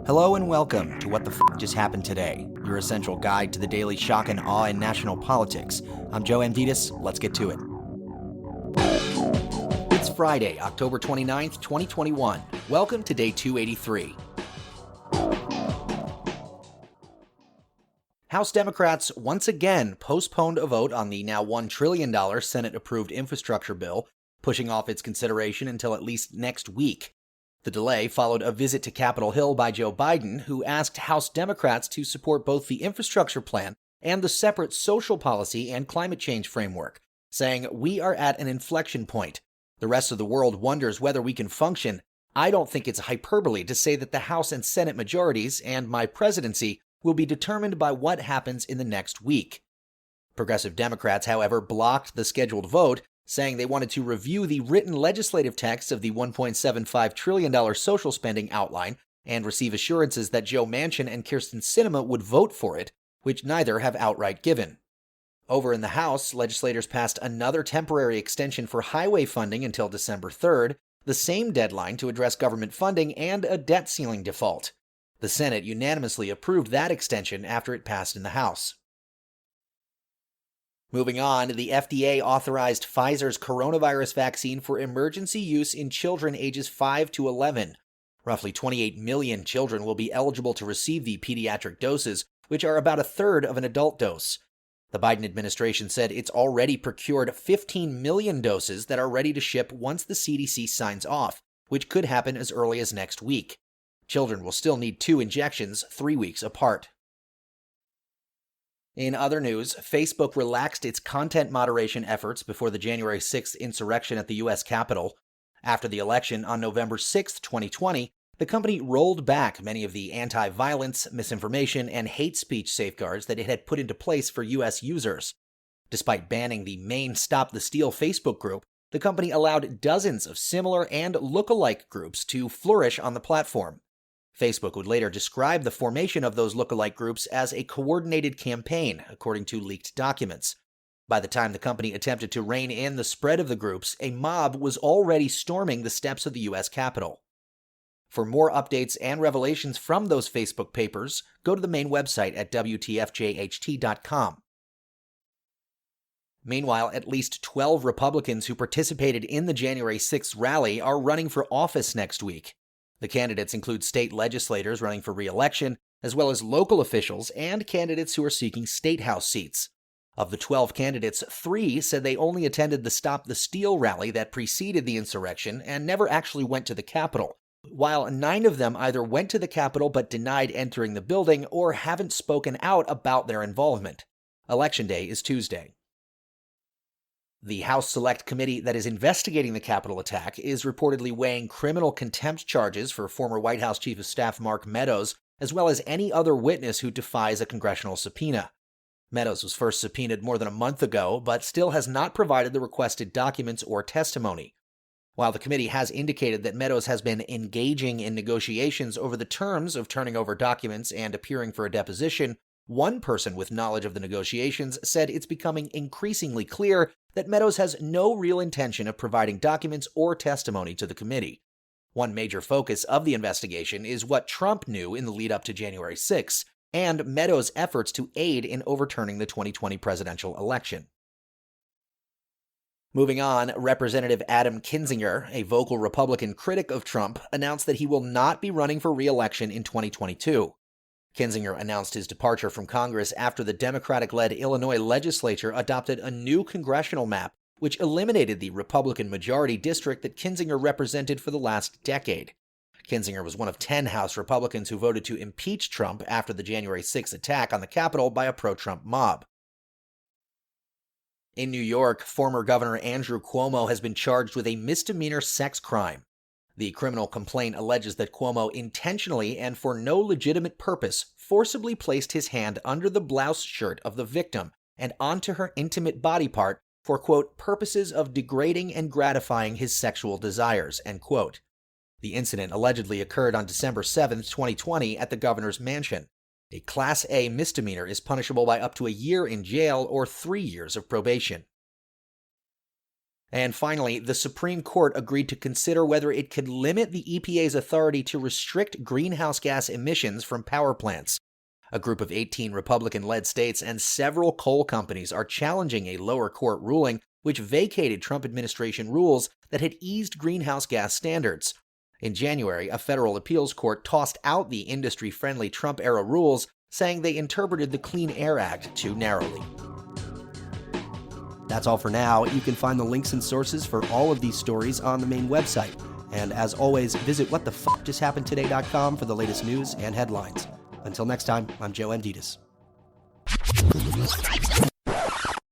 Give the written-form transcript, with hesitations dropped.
Hello and welcome to What the F Just Happened Today, your essential guide to the daily shock and awe in national politics. I'm Joe Amditas. Let's get to it. It's Friday, October 29th, 2021. Welcome to day 283. House Democrats once again postponed a vote on the now $1 trillion Senate-approved infrastructure bill, pushing off its consideration until at least next week. The delay followed a visit to Capitol Hill by Joe Biden, who asked House Democrats to support both the infrastructure plan and the separate social policy and climate change framework, saying, "We are at an inflection point. The rest of the world wonders whether we can function. I don't think it's hyperbole to say that the House and Senate majorities and my presidency will be determined by what happens in the next week." Progressive Democrats, however, blocked the scheduled vote, saying they wanted to review the written legislative text of the $1.75 trillion social spending outline and receive assurances that Joe Manchin and Kyrsten Sinema would vote for it, which neither have outright given. Over in the House, legislators passed another temporary extension for highway funding until December 3rd, the same deadline to address government funding and a debt ceiling default. The Senate unanimously approved that extension after it passed in the House. Moving on, the FDA authorized Pfizer's coronavirus vaccine for emergency use in children ages 5 to 11. Roughly 28 million children will be eligible to receive the pediatric doses, which are about a third of an adult dose. The Biden administration said it's already procured 15 million doses that are ready to ship once the CDC signs off, which could happen as early as next week. Children will still need 2 injections 3 weeks apart. In other news, Facebook relaxed its content moderation efforts before the January 6th insurrection at the U.S. Capitol. After the election on November 6, 2020, the company rolled back many of the anti-violence, misinformation, and hate speech safeguards that it had put into place for U.S. users. Despite banning the main Stop the Steal Facebook group, the company allowed dozens of similar and look-alike groups to flourish on the platform. Facebook would later describe the formation of those look-alike groups as a coordinated campaign, according to leaked documents. By the time the company attempted to rein in the spread of the groups, a mob was already storming the steps of the U.S. Capitol. For more updates and revelations from those Facebook papers, go to the main website at WTFJHT.com. Meanwhile, at least 12 Republicans who participated in the January 6th rally are running for office next week. The candidates include state legislators running for re-election, as well as local officials and candidates who are seeking state house seats. Of the 12 candidates, 3 said they only attended the Stop the Steal rally that preceded the insurrection and never actually went to the Capitol, while 9 of them either went to the Capitol but denied entering the building or haven't spoken out about their involvement. Election Day is Tuesday. The House Select Committee that is investigating the Capitol attack is reportedly weighing criminal contempt charges for former White House Chief of Staff Mark Meadows, as well as any other witness who defies a congressional subpoena. Meadows was first subpoenaed more than a month ago, but still has not provided the requested documents or testimony. While the committee has indicated that Meadows has been engaging in negotiations over the terms of turning over documents and appearing for a deposition, one person with knowledge of the negotiations said it's becoming increasingly clear that Meadows has no real intention of providing documents or testimony to the committee. One major focus of the investigation is what Trump knew in the lead-up to January 6th, and Meadows' efforts to aid in overturning the 2020 presidential election. Moving on, Representative Adam Kinzinger, a vocal Republican critic of Trump, announced that he will not be running for re-election in 2022. Kinzinger announced his departure from Congress after the Democratic-led Illinois legislature adopted a new congressional map which eliminated the Republican majority district that Kinzinger represented for the last decade. Kinzinger was one of 10 House Republicans who voted to impeach Trump after the January 6th attack on the Capitol by a pro-Trump mob. In New York, former Governor Andrew Cuomo has been charged with a misdemeanor sex crime. The criminal complaint alleges that Cuomo intentionally and for no legitimate purpose forcibly placed his hand under the blouse shirt of the victim and onto her intimate body part for, quote, purposes of degrading and gratifying his sexual desires, end quote. The incident allegedly occurred on December 7, 2020 at the governor's mansion. A Class A misdemeanor is punishable by up to a year in jail or 3 years of probation. And finally, the Supreme Court agreed to consider whether it could limit the EPA's authority to restrict greenhouse gas emissions from power plants. A group of 18 Republican-led states and several coal companies are challenging a lower court ruling which vacated Trump administration rules that had eased greenhouse gas standards. In January, a federal appeals court tossed out the industry-friendly Trump-era rules, saying they interpreted the Clean Air Act too narrowly. That's all for now. You can find the links and sources for all of these stories on the main website. And as always, visit whatthefjusthappenedtoday.com for the latest news and headlines. Until next time, I'm Joe Anditas.